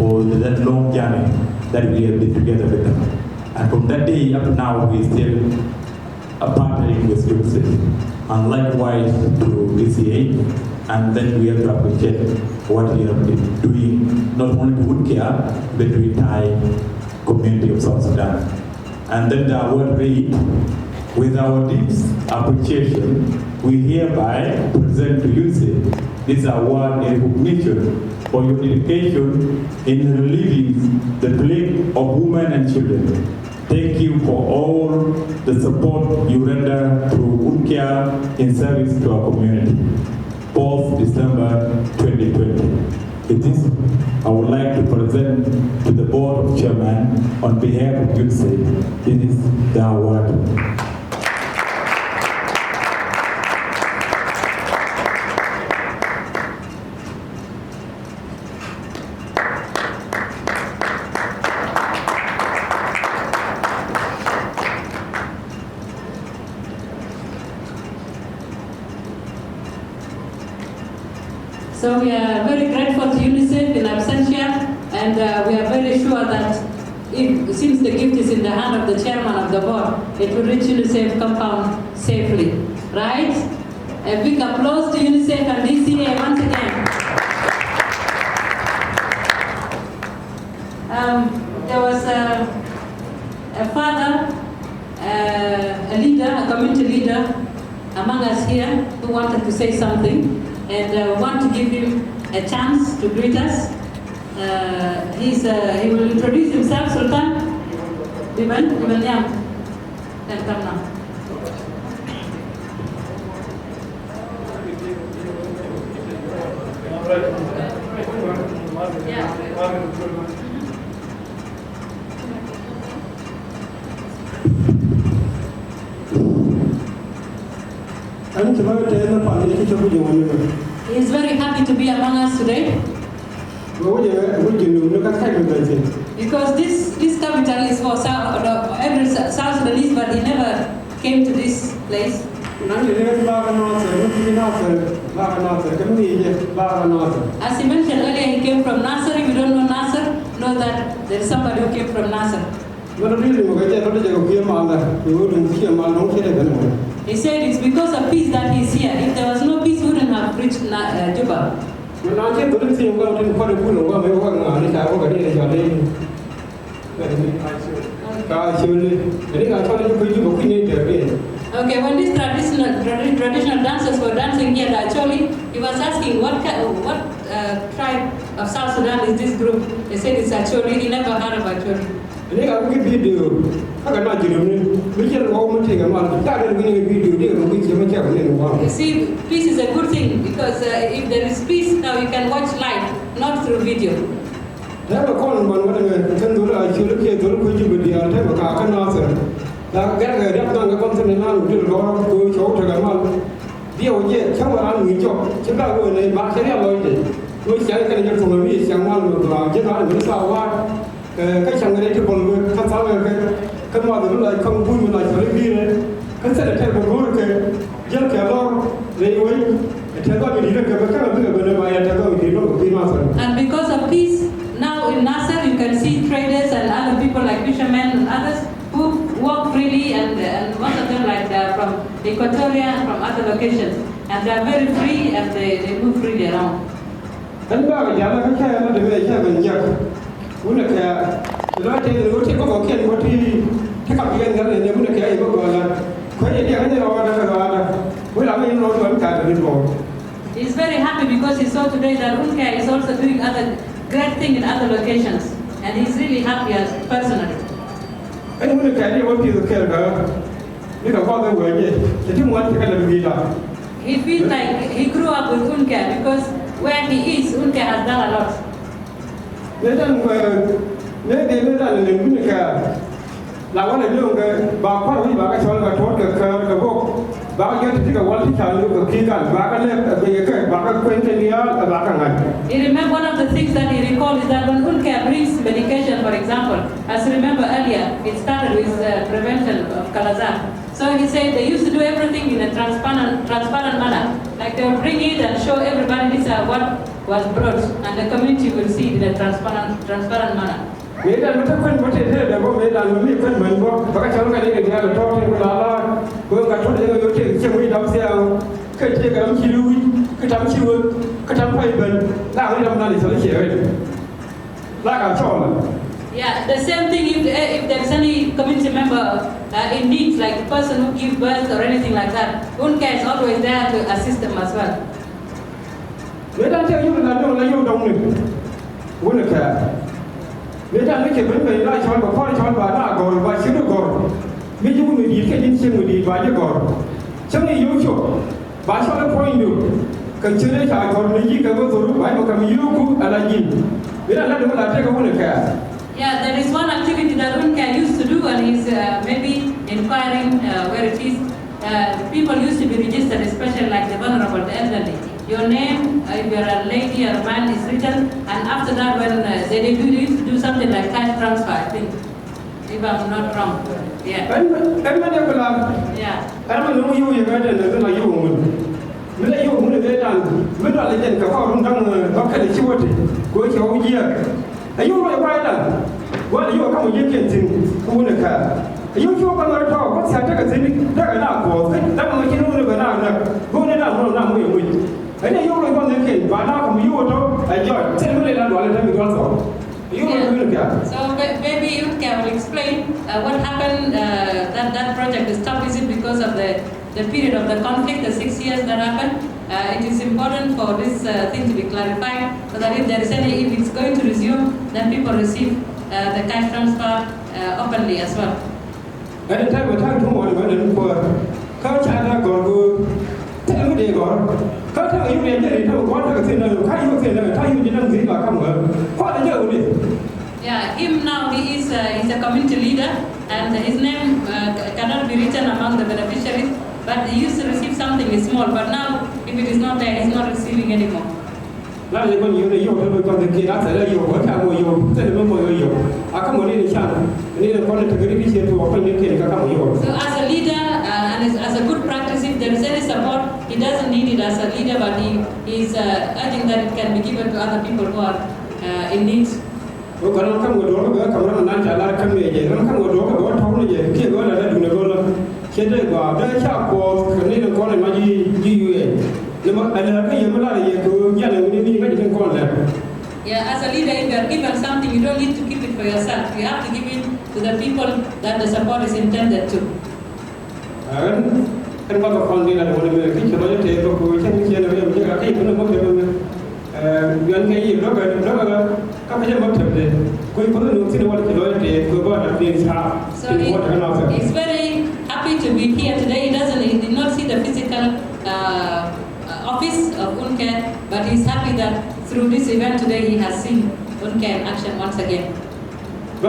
for that long journey that we have been together with them. And from that day up to now, we still are partnering with UNICEF, and likewise to BCA. And then we have to appreciate what we have been doing, not only to UNKEA, but to the entire community of South Sudan. And then the award read, with our deep appreciation, we hereby present to UNICEF this award in recognition for your dedication in relieving the plague of women and children. Thank you for all the support you render through UNKEA in service to our community. 4th December 2020. It is, I would like to present to the Board of Chairman on behalf of UNICEF, it is the award. So we are very grateful to UNICEF in absentia, and we are very sure that since the gift is in the hand of the chairman of the board, it will reach UNICEF compound safely, right? A big applause to UNICEF and DCA once again. There was a father, a leader, a community leader among us here who wanted to say something. And want to give him a chance to greet us. He will introduce himself, Sultan. Biman Yam. Can come now. He is very happy to be among us today. Because this capital is for every South Sudanese, but he never came to this place. As he mentioned earlier, he came from Nasser. If you don't know Nasser, know that there is somebody who came from Nasser. He said it's because of peace that he's here. If there was no peace, he wouldn't have reached Juba. Okay, when these traditional dancers were dancing here, actually, he was asking what tribe of South Sudan is this group. They said it's actually, he never heard of actually. You see, peace is a good thing because if there is peace, now you can watch live, not through video. Cái chẳng cái đấy còn người tham gia cái mọi thứ lại không vui mà lại phải đi đấy cái sẽ là theo một hướng cái dân kéo lo lấy với theo dõi cái gì đó cái là cái bên ngoài theo dõi cái gì đó của pin mà. And because of peace, now in Nasser you can see traders and other people like fishermen and others who walk freely, and most of them like from Equatoria and from other locations, and they are very free and they move freely around. Anh ba cái nhà nó cái nó để cái bên nhật. Muốn là cái loại thế rồi thì có bảo kiện có thì cái cặp kia cái này muốn là cái có gọi là khởi điểm cái này là với làm cái nó vẫn cả được rồi. He's very happy because he saw today that UNKEA is also doing other great things in other locations, and he's really happy personally. Anh muốn là cái này vẫn được cái cái con cái người gì thì muốn cái là gì đó. He feels like he grew up with UNKEA because where he is, UNKEA has done a lot. Nếu rằng nếu đến là những cái là quan điểm cái bà khoa thì bà cái cho là thoát cái bộ ba yo ti ga wal ti ka lu ki ka ba ka le ba ka kwente ni ya ba ka ngai. He remember one of the things that he recalled is that when UNKEA brings medication, for example, as you remember earlier, it started with prevention of Kalazar. So he said they used to do everything in a transparent manner. Like they would bring it and show everybody this what was brought, and the community will see it in a transparent manner. Me dan mata kwan mata da bo me dan mi kwan man bo ba ka chalo ka ne ga to te ko la ko ga to de yo te che mi dam sia ka te ga mi lu ka tam chi wo ka tam pai ban la ga dam na ni so le che la ka cho. Yeah, the same thing if there's any community member in need, like a person who gives birth or anything like that, UNKEA is always there to assist them as well. Me dan te yo la do la yo dong ni UNKEA. Me dan me ke ban ban la chon ba ko chon ba na go ba shi do go. Me ju mu di ke din se mu di ba je go. Chang ni yo cho. Ba cho le point do. Kan chile ta go ni ji ka go ru ba ko kam yu ku ala ji. Me dan la do la te ko UNKEA. Yeah, there is one activity that UNKEA used to do, and he's maybe inquiring where it is. People used to be registered, especially like the vulnerable, the elderly. Your name, if you're a lady or a man, is written, and after that, when they used to do something like cash transfer, I think, if I'm not wrong. Yeah. Yeah. Ayo lo ba dan wa yo ka mo yake tin ko ne ka ayo jo ka mar to ko sa ta ka tin da na ko da mo ki no ba na ko ne na mo na mo yo ai yo lo ba ne ke ba na ko yo to ayo tin mo le na do le mi do so yo lo ne ka. So maybe UNKEA will explain what happened that project stopped. Is it because of the period of the conflict, the 6 years that happened? It is important for this thing to be clarified so that if there is if it's going to resume, then people receive the cash transfer openly as well. At the time of time, yeah, him now he's a community leader, and his name cannot be written among the beneficiaries. But he used to receive something small, but now if it is not there, he's not receiving anymore. So as a leader and as a good practice, if there is any support, he doesn't need it as a leader, but he is urging that it can be given to other people who are in need. Yeah, as a leader, if you are given something, you don't need to keep it for yourself. You have to give it to the people that the support is intended to. So he's very happy to be here today. He did not see the physical office of UNKEA, but he's happy that through this event today he has seen UNKEA in action once again. So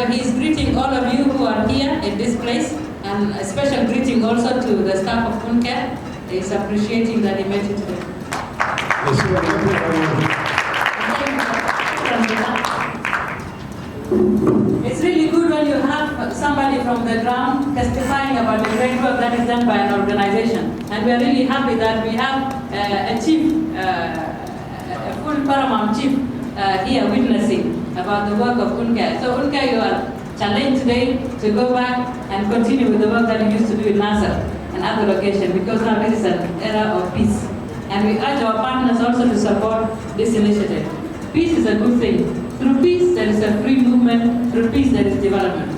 he's greeting all of you who are here in this place, and a special greeting also to the staff of UNKEA. He's appreciating that he met you today. It's really good when you have somebody from the ground testifying about the great work that is done by an organization. And we are really happy that we have a chief, a full paramount chief here witnessing about the work of UNKEA. So UNKEA, you are challenged today to go back and continue with the work that you used to do in Nasser and other locations, because now this is an era of peace. And we urge our partners also to support this initiative. Peace is a good thing. Through peace, there is a free movement. Through peace, there is development.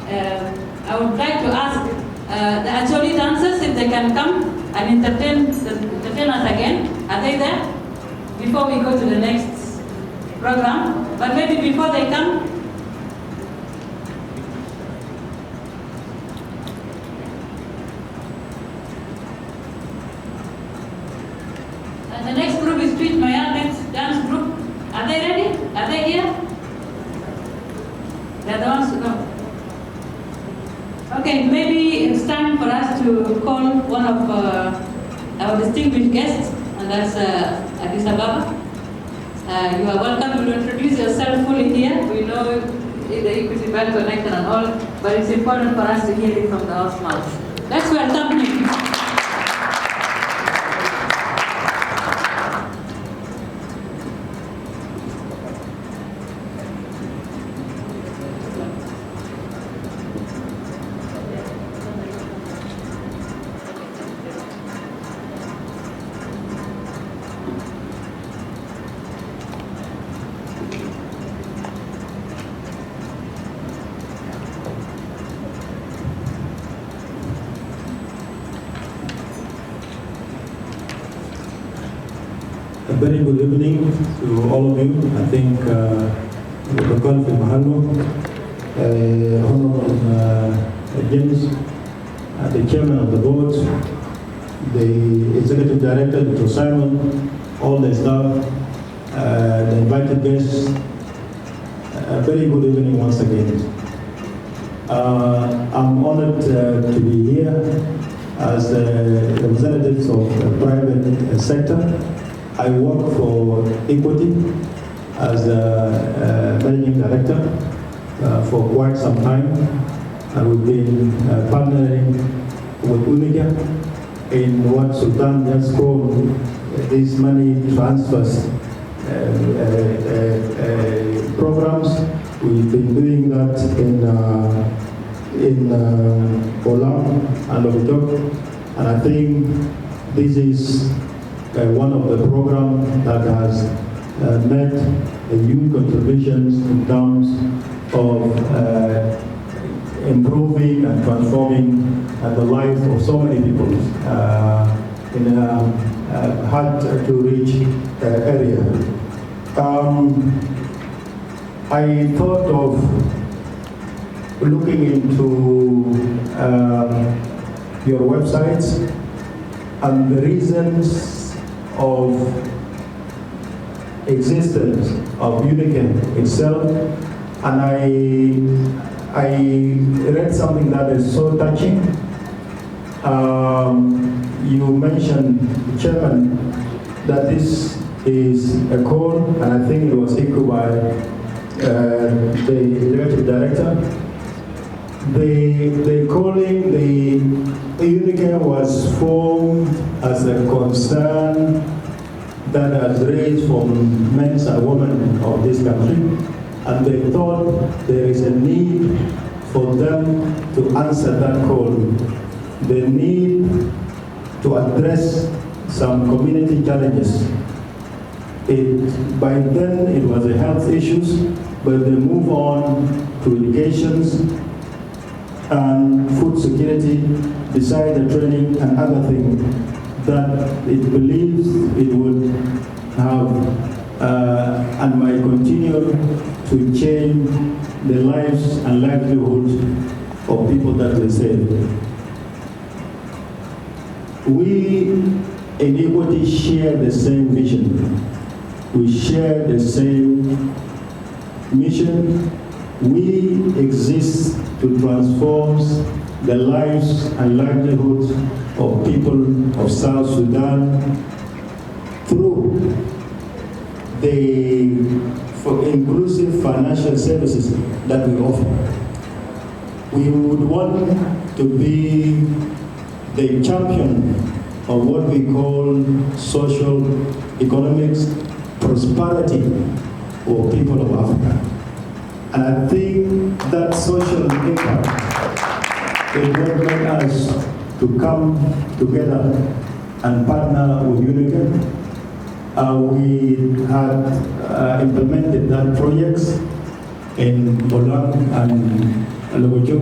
I would like to ask the Acholi dancers if they can come and entertain us again. Are they there? Before we go to the next program. But maybe before they come, And the next group is Tweet My Next dance group. Are they ready? Are they here? They're the ones who know. Okay, maybe it's time for us to call one of our distinguished guests, and that's Addis Ababa. You are welcome. You will introduce yourself fully here. We know the Equity Bank connection and all, but it's important for us to hear it from the horse's mouth. Let's welcome him. A very good evening to all of you. I think the country Mahalo, Honorable James, the chairman of the board, the executive director, Dr. Simon, all the staff, the invited guests. A very good evening once again. I'm honored to be here as representatives of the private sector. I work for Equity as a managing director for quite some time, and we've been partnering with UNKEA in what Sultan just called these money transfers programs. We've been doing that in Olam and Logitok, and I think this is one of the programs that has made a huge contributions in terms of improving and transforming the lives of so many people in a hard-to-reach area. I thought of looking into your websites and the reasons of existence of UNKEA itself, and I read something that is so touching. You mentioned, Chairman, that this is a call, and I think it was echoed by the executive director. The calling, the UNKEA was formed as a concern that has raised from men and women of this country, and they thought there is a need for them to answer that call. They need to address some community challenges. By then it was a health issues, but they move on to education and food security, beside the training and other things that it believes it would have and might continue to change the lives and livelihoods of people that they serve. We in Equity share the same vision. We share the same mission. We exist to transform the lives and livelihoods of people of South Sudan through the inclusive financial services that we offer. We would want to be the champion of what we call social economics prosperity for people of Africa. And I think that social impact is what made us to come together and partner with UNKEA. We had implemented that projects in Olam and Logojo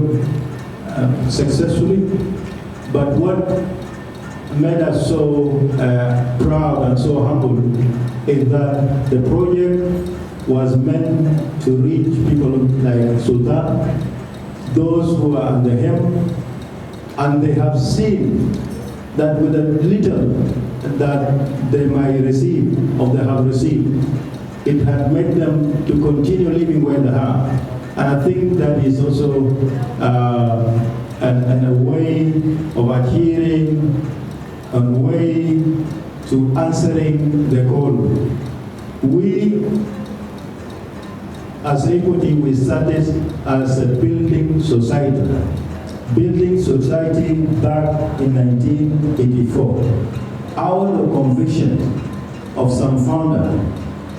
successfully. But what made us so proud and so humble is that the project was meant to reach people like Sultan, those who are under him, and they have seen that with a little that they might receive or they have received, it had made them to continue living where they are. And I think that is also a way of adhering, a way to answering the call. We, as Equity, we started as a building society. Building society back in 1984. Out of conviction of some founder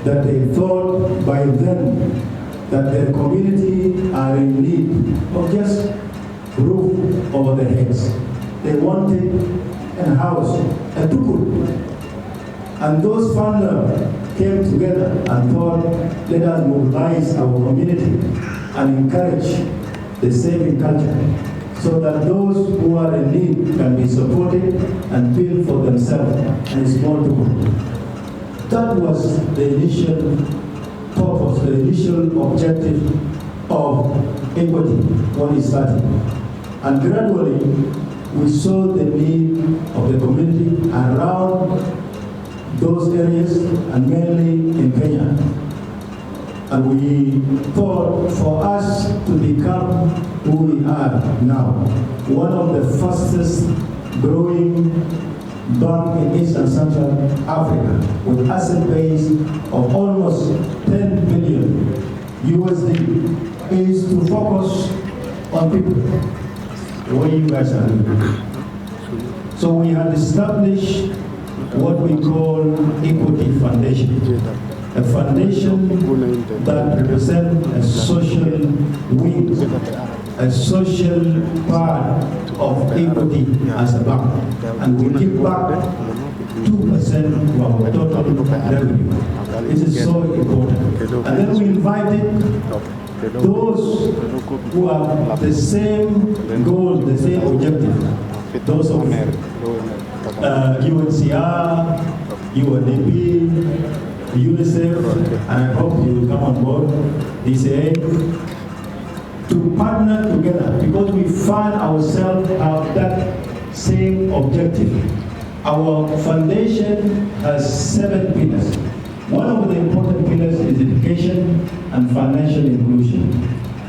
that they thought by then that their community are in need of just roof over their heads. They wanted a house, a tukul. And those founders came together and thought, let us mobilize our community and encourage the saving culture so that those who are in need can be supported and build for themselves and small tukul. That was the initial purpose, the initial objective of Equity when it started. And gradually, we saw the need of the community around those areas and mainly in Kenya. And we thought for us to become who we are now, one of the fastest growing bank in East and Central Africa with asset base of almost 10 billion USD is to focus on people, the way you guys are doing. So we had established what we call Equity Foundation, a foundation that represents a social wing, a social part of Equity as a bank. And we give back 2% of our total revenue. This is so important. And then we invited those who have the same goal, the same objective, those of UNKEA, UNDP, UNICEF, and I hope you will come on board, DCA, to partner together because we find ourselves have that same objective. Our foundation has 7 pillars. One of the important pillars is education and financial inclusion.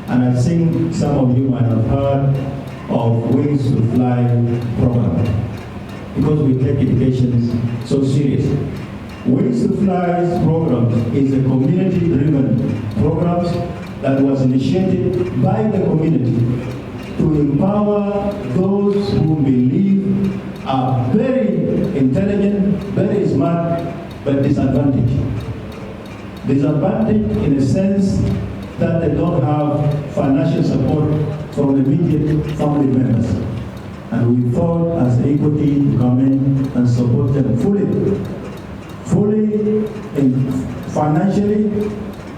And I think some of you might have heard of Wings to Fly program because we take education so serious. Wings to Fly program is a community-driven program that was initiated by the community to empower those who believe are very intelligent, very smart, but disadvantaged. Disadvantaged in a sense that they don't have financial support from immediate family members. And we thought as Equity to come in and support them fully and financially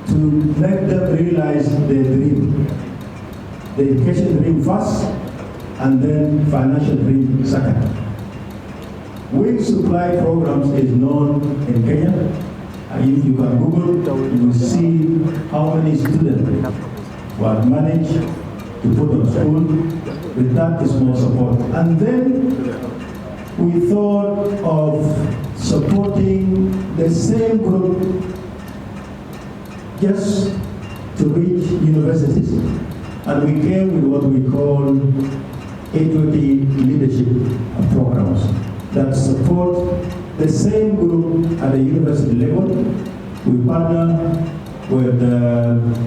to make them realize their dream. The education dream first, and then financial dream second. Wings to Fly programs is known in Kenya. If you can Google, you will see how many students were managed to put on school with that small support. And then we thought of supporting the same group just to reach universities. And we came with what we call Equity leadership programs that support the same group at the university level. We partner with